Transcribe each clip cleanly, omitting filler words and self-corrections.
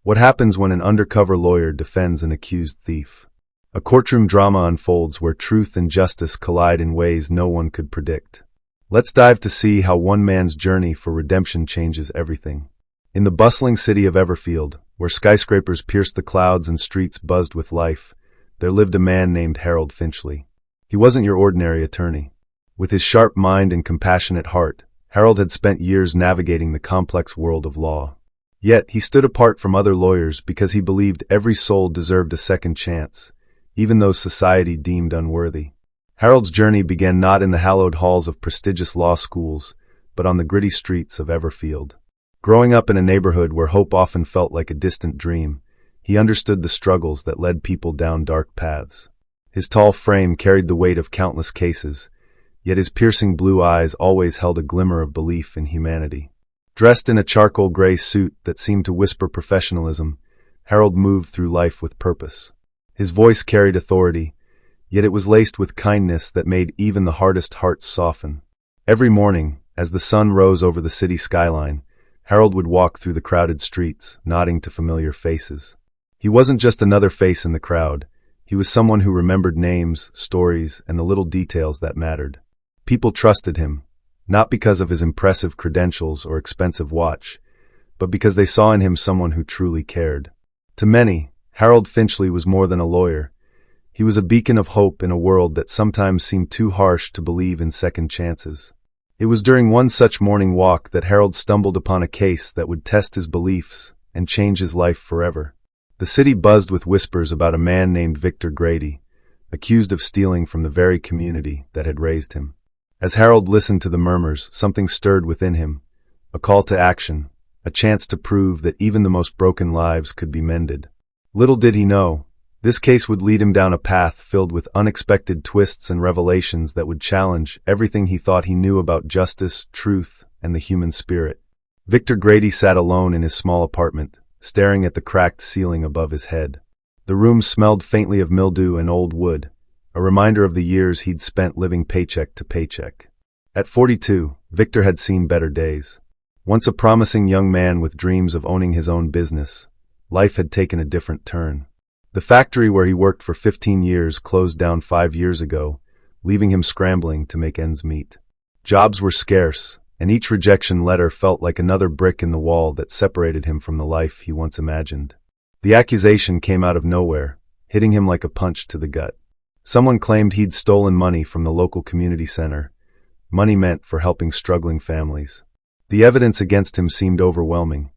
What happens when an undercover lawyer defends an accused thief? A courtroom drama unfolds where truth and justice collide in ways no one could predict. Let's dive to see how one man's journey for redemption changes everything. In the bustling city of Everfield, where skyscrapers pierced the clouds and streets buzzed with life, there lived a man named Harold Finchley. He wasn't your ordinary attorney. With his sharp mind and compassionate heart, Harold had spent years navigating the complex world of law. Yet, he stood apart from other lawyers because he believed every soul deserved a second chance, even those society deemed unworthy. Harold's journey began not in the hallowed halls of prestigious law schools, but on the gritty streets of Everfield. Growing up in a neighborhood where hope often felt like a distant dream, he understood the struggles that led people down dark paths. His tall frame carried the weight of countless cases, yet his piercing blue eyes always held a glimmer of belief in humanity. Dressed in a charcoal gray suit that seemed to whisper professionalism, Harold moved through life with purpose. His voice carried authority, yet it was laced with kindness that made even the hardest hearts soften. Every morning, as the sun rose over the city skyline, Harold would walk through the crowded streets, nodding to familiar faces. He wasn't just another face in the crowd. He was someone who remembered names, stories, and the little details that mattered. People trusted him, not because of his impressive credentials or expensive watch, but because they saw in him someone who truly cared. To many, Harold Finchley was more than a lawyer. He was a beacon of hope in a world that sometimes seemed too harsh to believe in second chances. It was during one such morning walk that Harold stumbled upon a case that would test his beliefs and change his life forever. The city buzzed with whispers about a man named Victor Grady, accused of stealing from the very community that had raised him. As Harold listened to the murmurs, something stirred within him, a call to action, a chance to prove that even the most broken lives could be mended. Little did he know, this case would lead him down a path filled with unexpected twists and revelations that would challenge everything he thought he knew about justice, truth, and the human spirit. Victor Grady sat alone in his small apartment, staring at the cracked ceiling above his head. The room smelled faintly of mildew and old wood, a reminder of the years he'd spent living paycheck to paycheck. At 42, Victor had seen better days. Once a promising young man with dreams of owning his own business, life had taken a different turn. The factory where he worked for 15 years closed down 5 years ago, leaving him scrambling to make ends meet. Jobs were scarce, and each rejection letter felt like another brick in the wall that separated him from the life he once imagined. The accusation came out of nowhere, hitting him like a punch to the gut. Someone claimed he'd stolen money from the local community center, money meant for helping struggling families. The evidence against him seemed overwhelming.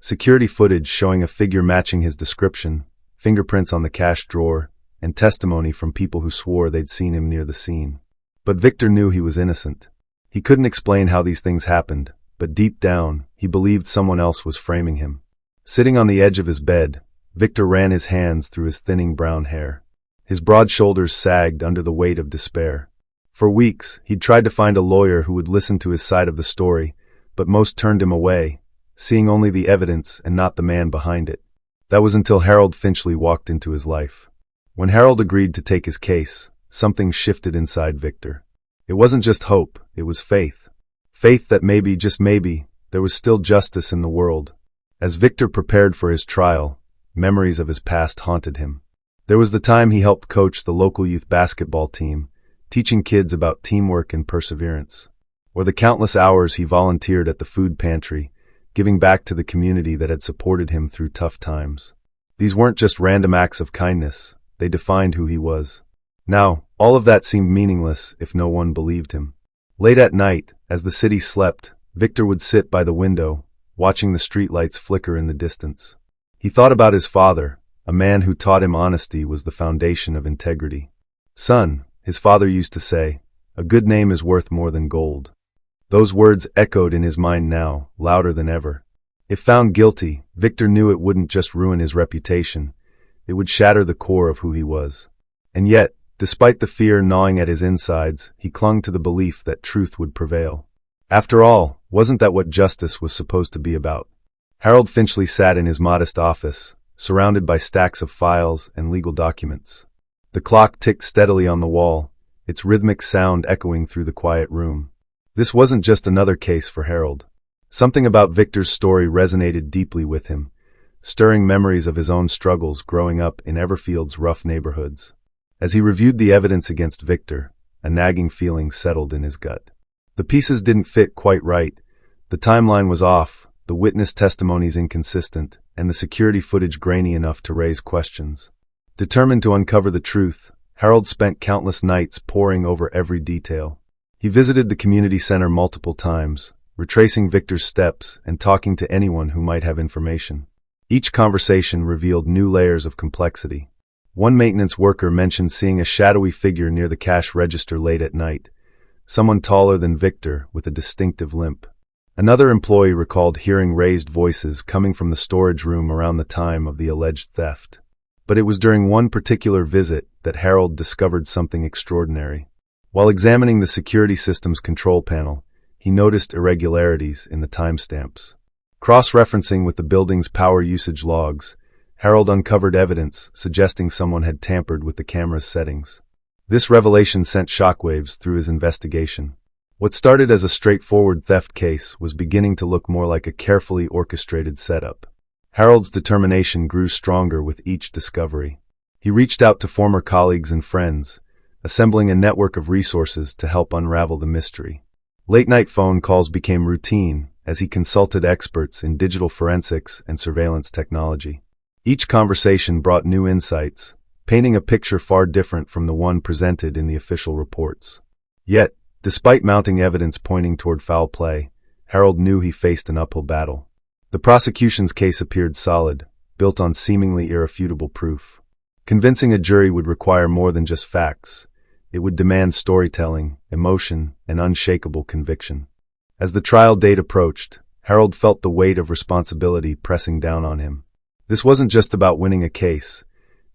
Security footage showing a figure matching his description, fingerprints on the cash drawer, and testimony from people who swore they'd seen him near the scene. But Victor knew he was innocent. He couldn't explain how these things happened, but deep down, he believed someone else was framing him. Sitting on the edge of his bed, Victor ran his hands through his thinning brown hair. His broad shoulders sagged under the weight of despair. For weeks, he'd tried to find a lawyer who would listen to his side of the story, but most turned him away, seeing only the evidence and not the man behind it. That was until Harold Finchley walked into his life. When Harold agreed to take his case, something shifted inside Victor. It wasn't just hope, it was faith. Faith that maybe, just maybe, there was still justice in the world. As Victor prepared for his trial, memories of his past haunted him. There was the time he helped coach the local youth basketball team, teaching kids about teamwork and perseverance. Or the countless hours he volunteered at the food pantry, giving back to the community that had supported him through tough times. These weren't just random acts of kindness, they defined who he was. Now, all of that seemed meaningless if no one believed him. Late at night, as the city slept, Victor would sit by the window, watching the streetlights flicker in the distance. He thought about his father, a man who taught him honesty was the foundation of integrity. "Son," his father used to say, "a good name is worth more than gold." Those words echoed in his mind now, louder than ever. If found guilty, Victor knew it wouldn't just ruin his reputation, it would shatter the core of who he was. And yet, despite the fear gnawing at his insides, he clung to the belief that truth would prevail. After all, wasn't that what justice was supposed to be about? Harold Finchley sat in his modest office, surrounded by stacks of files and legal documents. The clock ticked steadily on the wall, its rhythmic sound echoing through the quiet room. This wasn't just another case for Harold. Something about Victor's story resonated deeply with him, stirring memories of his own struggles growing up in Everfield's rough neighborhoods. As he reviewed the evidence against Victor, a nagging feeling settled in his gut. The pieces didn't fit quite right, the timeline was off, the witness testimonies inconsistent, and the security footage grainy enough to raise questions. Determined to uncover the truth, Harold spent countless nights poring over every detail. He visited the community center multiple times, retracing Victor's steps and talking to anyone who might have information. Each conversation revealed new layers of complexity. One maintenance worker mentioned seeing a shadowy figure near the cash register late at night, someone taller than Victor with a distinctive limp. Another employee recalled hearing raised voices coming from the storage room around the time of the alleged theft. But it was during one particular visit that Harold discovered something extraordinary. While examining the security system's control panel, he noticed irregularities in the timestamps. Cross-referencing with the building's power usage logs, Harold uncovered evidence suggesting someone had tampered with the camera's settings. This revelation sent shockwaves through his investigation. What started as a straightforward theft case was beginning to look more like a carefully orchestrated setup. Harold's determination grew stronger with each discovery. He reached out to former colleagues and friends, assembling a network of resources to help unravel the mystery. Late-night phone calls became routine as he consulted experts in digital forensics and surveillance technology. Each conversation brought new insights, painting a picture far different from the one presented in the official reports. Yet, despite mounting evidence pointing toward foul play, Harold knew he faced an uphill battle. The prosecution's case appeared solid, built on seemingly irrefutable proof. Convincing a jury would require more than just facts. It would demand storytelling, emotion, and unshakable conviction. As the trial date approached, Harold felt the weight of responsibility pressing down on him. This wasn't just about winning a case.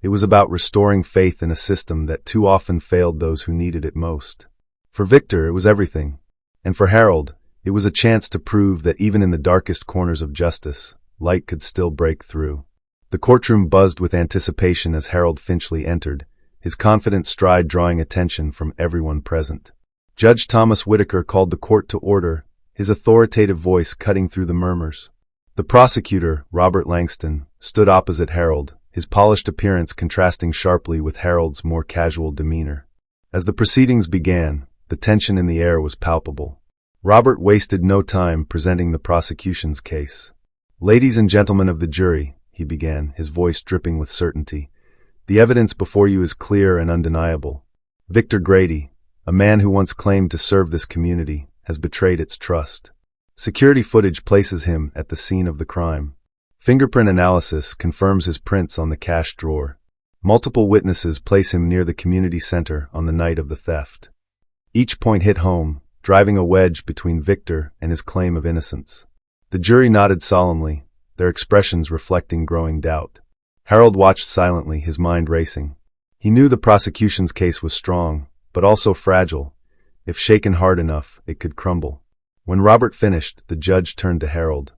It was about restoring faith in a system that too often failed those who needed it most. For Victor, it was everything. And for Harold, it was a chance to prove that even in the darkest corners of justice, light could still break through. The courtroom buzzed with anticipation as Harold Finchley entered, his confident stride drawing attention from everyone present. Judge Thomas Whitaker called the court to order, his authoritative voice cutting through the murmurs. The prosecutor, Robert Langston, stood opposite Harold, his polished appearance contrasting sharply with Harold's more casual demeanor. As the proceedings began, the tension in the air was palpable. Robert wasted no time presenting the prosecution's case. "Ladies and gentlemen of the jury," he began, his voice dripping with certainty, "the evidence before you is clear and undeniable. Victor Grady, a man who once claimed to serve this community, has betrayed its trust. Security footage places him at the scene of the crime. Fingerprint analysis confirms his prints on the cash drawer. Multiple witnesses place him near the community center on the night of the theft. Each point hit home, driving a wedge between Victor and his claim of innocence." The jury nodded solemnly, their expressions reflecting growing doubt. Harold watched silently, his mind racing. He knew the prosecution's case was strong, but also fragile. If shaken hard enough, it could crumble. When Robert finished, the judge turned to Harold.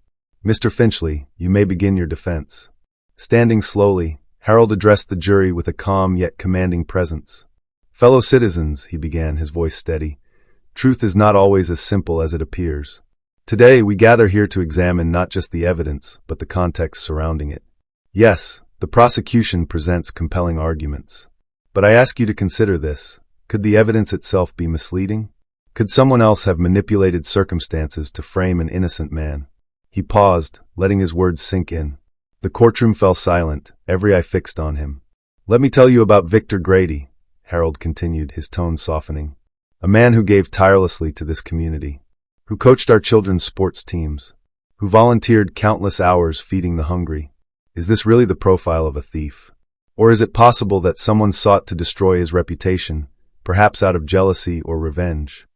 "Mr. Finchley, you may begin your defense." Standing slowly, Harold addressed the jury with a calm yet commanding presence. "Fellow citizens," he began, his voice steady, "truth is not always as simple as it appears. Today, we gather here to examine not just the evidence, but the context surrounding it. Yes, the prosecution presents compelling arguments. But I ask you to consider this. Could the evidence itself be misleading? Could someone else have manipulated circumstances to frame an innocent man?" He paused, letting his words sink in. The courtroom fell silent, every eye fixed on him. "Let me tell you about Victor Grady," Harold continued, his tone softening. "A man who gave tirelessly to this community, who coached our children's sports teams, who volunteered countless hours feeding the hungry. Is this really the profile of a thief? Or is it possible that someone sought to destroy his reputation, perhaps out of jealousy or revenge?"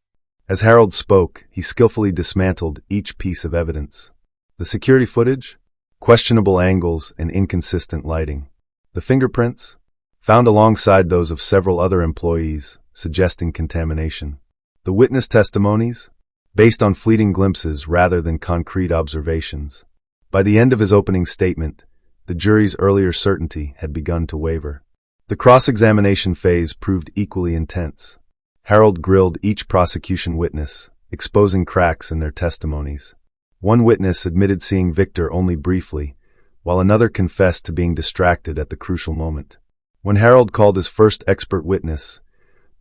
As Harold spoke, he skillfully dismantled each piece of evidence. The security footage? Questionable angles and inconsistent lighting. The fingerprints? Found alongside those of several other employees, suggesting contamination. The witness testimonies? Based on fleeting glimpses rather than concrete observations. By the end of his opening statement, the jury's earlier certainty had begun to waver. The cross-examination phase proved equally intense. Harold grilled each prosecution witness, exposing cracks in their testimonies. One witness admitted seeing Victor only briefly, while another confessed to being distracted at the crucial moment. When Harold called his first expert witness,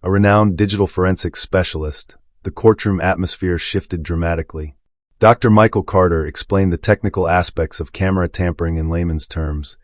a renowned digital forensics specialist, the courtroom atmosphere shifted dramatically. Dr. Michael Carter explained the technical aspects of camera tampering in layman's terms,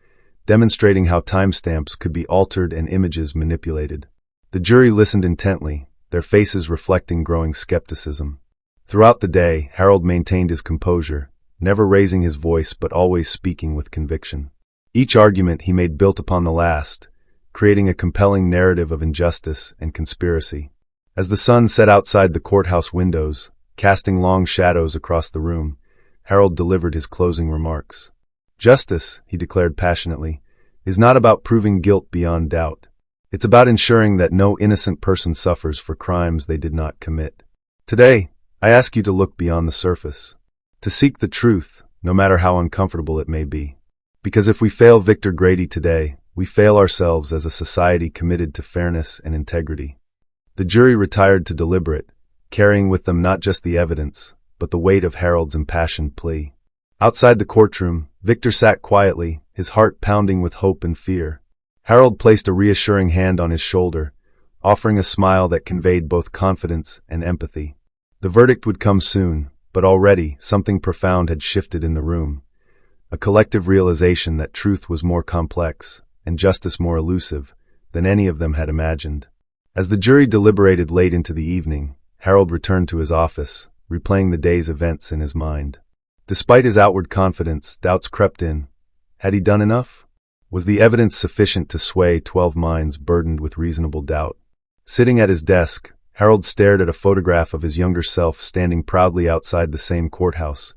demonstrating how timestamps could be altered and images manipulated. The jury listened intently, their faces reflecting growing skepticism. Throughout the day, Harold maintained his composure, never raising his voice but always speaking with conviction. Each argument he made built upon the last, creating a compelling narrative of injustice and conspiracy. As the sun set outside the courthouse windows, casting long shadows across the room, Harold delivered his closing remarks. "Justice," he declared passionately, "is not about proving guilt beyond doubt. It's about ensuring that no innocent person suffers for crimes they did not commit. Today, I ask you to look beyond the surface, to seek the truth, no matter how uncomfortable it may be. Because if we fail Victor Grady today, we fail ourselves as a society committed to fairness and integrity." The jury retired to deliberate, carrying with them not just the evidence, but the weight of Harold's impassioned plea. Outside the courtroom, Victor sat quietly, his heart pounding with hope and fear. Harold placed a reassuring hand on his shoulder, offering a smile that conveyed both confidence and empathy. The verdict would come soon, but already something profound had shifted in the room. A collective realization that truth was more complex, and justice more elusive, than any of them had imagined. As the jury deliberated late into the evening, Harold returned to his office, replaying the day's events in his mind. Despite his outward confidence, doubts crept in. Had he done enough? Was the evidence sufficient to sway 12 minds burdened with reasonable doubt? Sitting at his desk, Harold stared at a photograph of his younger self standing proudly outside the same courthouse,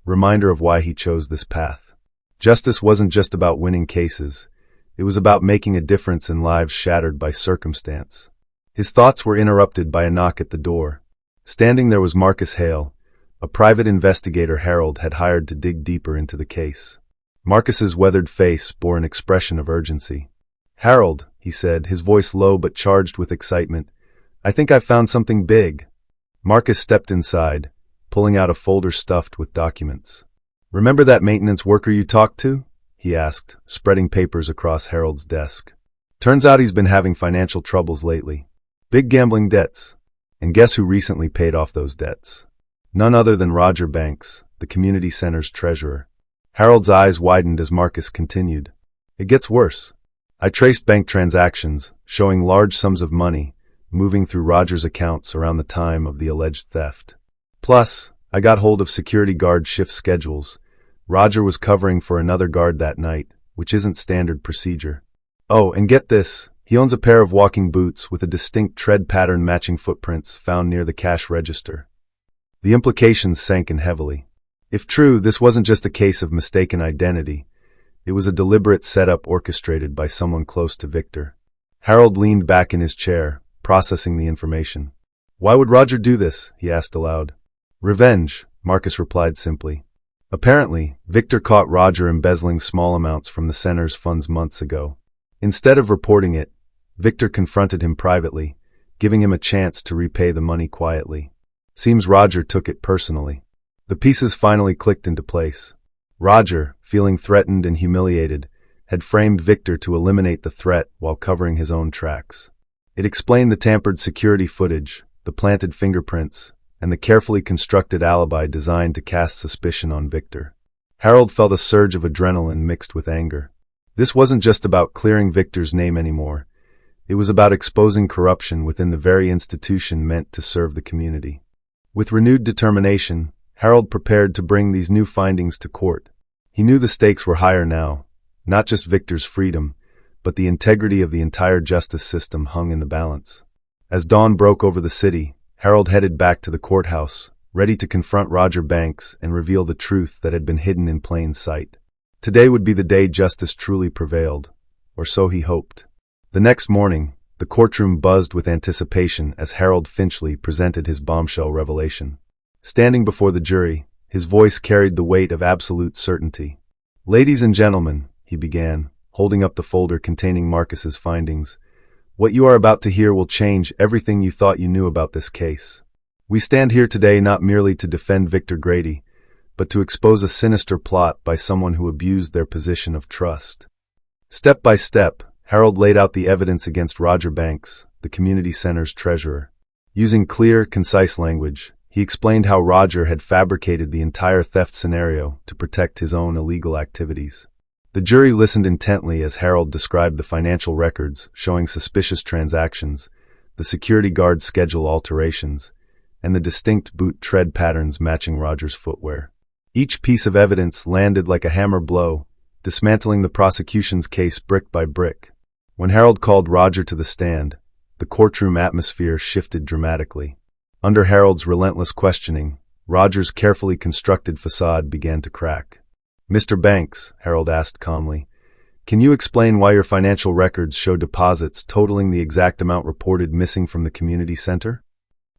reminder of why he chose this path. Justice wasn't just about winning cases. It was about making a difference in lives shattered by circumstance. His thoughts were interrupted by a knock at the door. Standing there was Marcus Hale, a private investigator Harold had hired to dig deeper into the case. Marcus's weathered face bore an expression of urgency. "Harold," he said, his voice low but charged with excitement, "I think I've found something big." Marcus stepped inside, pulling out a folder stuffed with documents. "Remember that maintenance worker you talked to?" he asked, spreading papers across Harold's desk. "Turns out he's been having financial troubles lately. Big gambling debts. And guess who recently paid off those debts? None other than Roger Banks, the community center's treasurer." Harold's eyes widened as Marcus continued. "It gets worse. I traced bank transactions, showing large sums of money, moving through Roger's accounts around the time of the alleged theft. Plus, I got hold of security guard shift schedules. Roger was covering for another guard that night, which isn't standard procedure. Oh, and get this, he owns a pair of walking boots with a distinct tread pattern matching footprints found near the cash register." The implications sank in heavily. If true, this wasn't just a case of mistaken identity. It was a deliberate setup orchestrated by someone close to Victor. Harold leaned back in his chair, processing the information. "Why would Roger do this?" he asked aloud. "Revenge," Marcus replied simply. Apparently, Victor caught Roger embezzling small amounts from the center's funds months ago. Instead of reporting it, Victor confronted him privately, giving him a chance to repay the money quietly. Seems Roger took it personally. The pieces finally clicked into place. Roger, feeling threatened and humiliated, had framed Victor to eliminate the threat while covering his own tracks. It explained the tampered security footage, the planted fingerprints, and the carefully constructed alibi designed to cast suspicion on Victor. Harold felt a surge of adrenaline mixed with anger. This wasn't just about clearing Victor's name anymore. It was about exposing corruption within the very institution meant to serve the community. With renewed determination, Harold prepared to bring these new findings to court. He knew the stakes were higher now. Not just Victor's freedom, but the integrity of the entire justice system hung in the balance. As dawn broke over the city, Harold headed back to the courthouse, ready to confront Roger Banks and reveal the truth that had been hidden in plain sight. Today would be the day justice truly prevailed, or so he hoped. The next morning, the courtroom buzzed with anticipation as Harold Finchley presented his bombshell revelation. Standing before the jury, his voice carried the weight of absolute certainty. "Ladies and gentlemen," he began, holding up the folder containing Marcus's findings, "what you are about to hear will change everything you thought you knew about this case. We stand here today not merely to defend Victor Grady, but to expose a sinister plot by someone who abused their position of trust. Step by step, Harold laid out the evidence against Roger Banks, the community center's treasurer. Using clear, concise language, he explained how Roger had fabricated the entire theft scenario to protect his own illegal activities. The jury listened intently as Harold described the financial records showing suspicious transactions, the security guard's schedule alterations, and the distinct boot tread patterns matching Roger's footwear. Each piece of evidence landed like a hammer blow, dismantling the prosecution's case brick by brick. When Harold called Roger to the stand, the courtroom atmosphere shifted dramatically. Under Harold's relentless questioning, Roger's carefully constructed facade began to crack. "Mr. Banks," Harold asked calmly, "can you explain why your financial records show deposits totaling the exact amount reported missing from the community center?"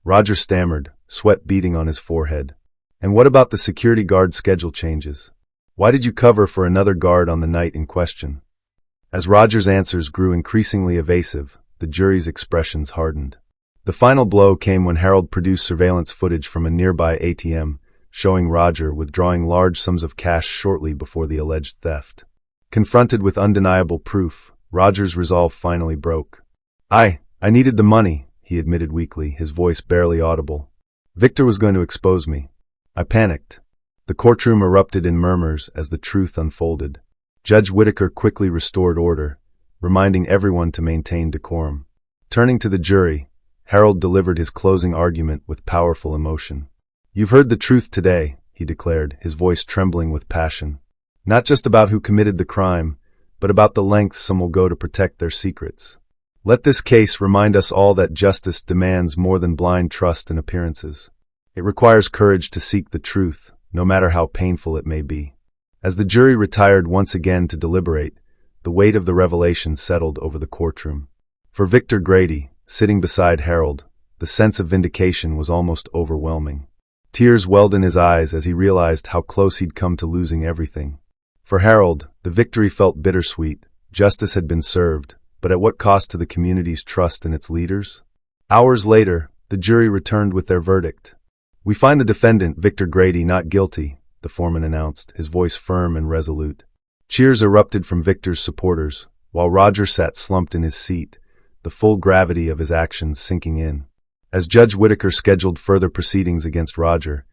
Roger stammered, sweat beading on his forehead. "And what about the security guard schedule changes? Why did you cover for another guard on the night in question?" As Roger's answers grew increasingly evasive, the jury's expressions hardened. The final blow came when Harold produced surveillance footage from a nearby ATM, showing Roger withdrawing large sums of cash shortly before the alleged theft. Confronted with undeniable proof, Roger's resolve finally broke. I needed the money," he admitted weakly, his voice barely audible. "Victor was going to expose me. I panicked." The courtroom erupted in murmurs as the truth unfolded. Judge Whitaker quickly restored order, reminding everyone to maintain decorum. Turning to the jury, Harold delivered his closing argument with powerful emotion. "You've heard the truth today," he declared, his voice trembling with passion. "Not just about who committed the crime, but about the lengths some will go to protect their secrets. Let this case remind us all that justice demands more than blind trust in appearances. It requires courage to seek the truth, no matter how painful it may be." As the jury retired once again to deliberate, the weight of the revelation settled over the courtroom. For Victor Grady, sitting beside Harold, the sense of vindication was almost overwhelming. Tears welled in his eyes as he realized how close he'd come to losing everything. For Harold, the victory felt bittersweet. Justice had been served, but at what cost to the community's trust in its leaders? Hours later, the jury returned with their verdict. "We find the defendant, Victor Grady, not guilty," the foreman announced, his voice firm and resolute. Cheers erupted from Victor's supporters, while Roger sat slumped in his seat, the full gravity of his actions sinking in. As Judge Whitaker scheduled further proceedings against Roger,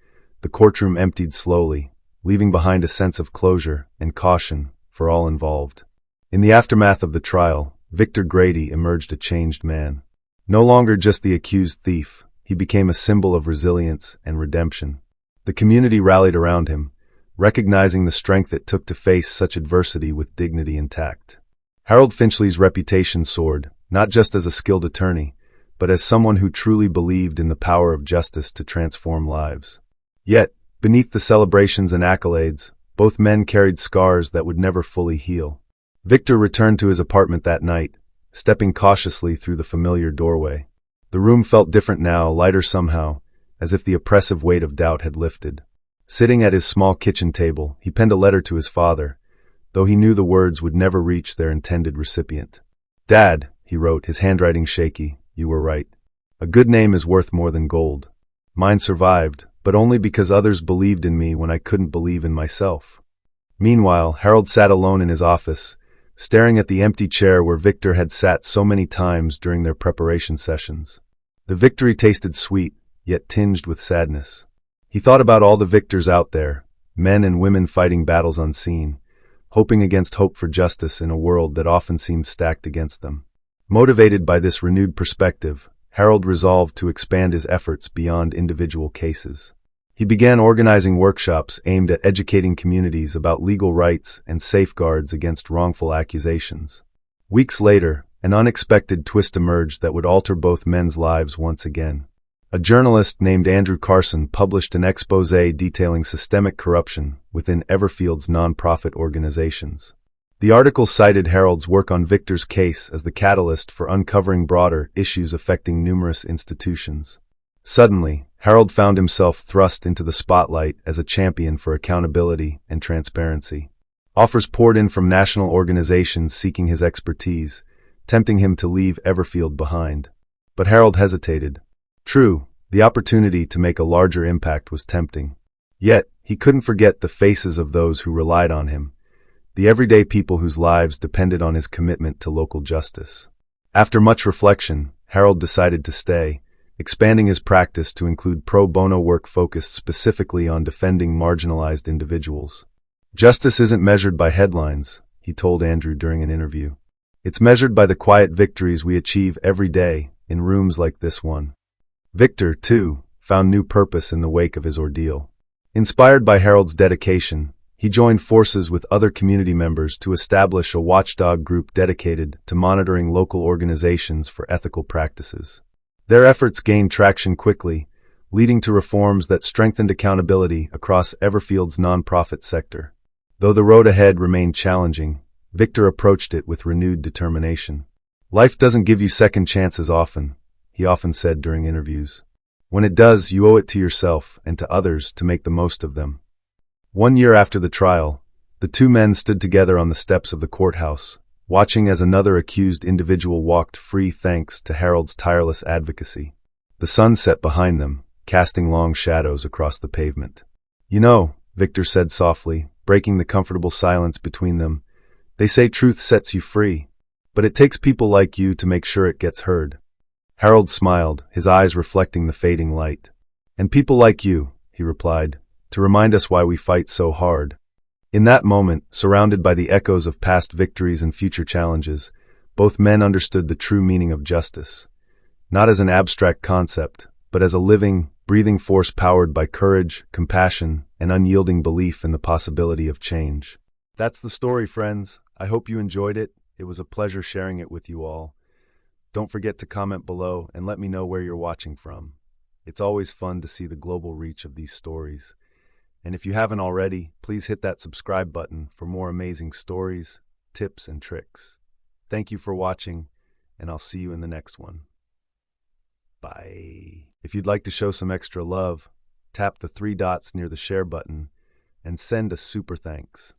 the courtroom emptied slowly, leaving behind a sense of closure and caution for all involved. In the aftermath of the trial, Victor Grady emerged a changed man. No longer just the accused thief, he became a symbol of resilience and redemption. The community rallied around him, recognizing the strength it took to face such adversity with dignity intact. Harold Finchley's reputation soared, not just as a skilled attorney, but as someone who truly believed in the power of justice to transform lives. Yet, beneath the celebrations and accolades, both men carried scars that would never fully heal. Victor returned to his apartment that night, stepping cautiously through the familiar doorway. The room felt different now, lighter somehow, as if the oppressive weight of doubt had lifted. Sitting at his small kitchen table, he penned a letter to his father, though he knew the words would never reach their intended recipient. "Dad," he wrote, his handwriting shaky, "you were right. A good name is worth more than gold. Mine survived, but only because others believed in me when I couldn't believe in myself." Meanwhile, Harold sat alone in his office, staring at the empty chair where Victor had sat so many times during their preparation sessions. The victory tasted sweet, yet tinged with sadness. He thought about all the victors out there, men and women fighting battles unseen, hoping against hope for justice in a world that often seemed stacked against them. Motivated by this renewed perspective, Harold resolved to expand his efforts beyond individual cases. He began organizing workshops aimed at educating communities about legal rights and safeguards against wrongful accusations. Weeks later, an unexpected twist emerged that would alter both men's lives once again. A journalist named Andrew Carson published an exposé detailing systemic corruption within Everfield's nonprofit organizations. The article cited Harold's work on Victor's case as the catalyst for uncovering broader issues affecting numerous institutions. Suddenly, Harold found himself thrust into the spotlight as a champion for accountability and transparency. Offers poured in from national organizations seeking his expertise, tempting him to leave Everfield behind. But Harold hesitated. True, the opportunity to make a larger impact was tempting. Yet, he He couldn't forget the faces of those who relied on him, the everyday people whose lives depended on his commitment to local justice. After much reflection, Harold decided to stay, expanding his practice to include pro bono work focused specifically on defending marginalized individuals. "Justice isn't measured by headlines," he told Andrew during an interview. "It's measured by the quiet victories we achieve every day in rooms like this one." Victor, too, found new purpose in the wake of his ordeal. Inspired by Harold's dedication, he joined forces with other community members to establish a watchdog group dedicated to monitoring local organizations for ethical practices. Their efforts gained traction quickly, leading to reforms that strengthened accountability across Everfield's nonprofit sector. Though the road ahead remained challenging, Victor approached it with renewed determination. "Life doesn't give you second chances often," he often said during interviews. "When it does, you owe it to yourself and to others to make the most of them." 1 year after the trial, the two men stood together on the steps of the courthouse, watching as another accused individual walked free thanks to Harold's tireless advocacy. The sun set behind them, casting long shadows across the pavement. "You know," Victor said softly, breaking the comfortable silence between them, "they say truth sets you free, but it takes people like you to make sure it gets heard." Harold smiled, his eyes reflecting the fading light. "And people like you," he replied, "to remind us why we fight so hard." In that moment, surrounded by the echoes of past victories and future challenges, both men understood the true meaning of justice, not as an abstract concept, but as a living, breathing force powered by courage, compassion, and unyielding belief in the possibility of change. That's the story, friends. I hope you enjoyed it. It was a pleasure sharing it with you all. Don't forget to comment below and let me know where you're watching from. It's always fun to see the global reach of these stories. And if you haven't already, please hit that subscribe button for more amazing stories, tips, and tricks. Thank you for watching, and I'll see you in the next one. Bye. If you'd like to show some extra love, tap the 3 dots near the share button and send a super thanks.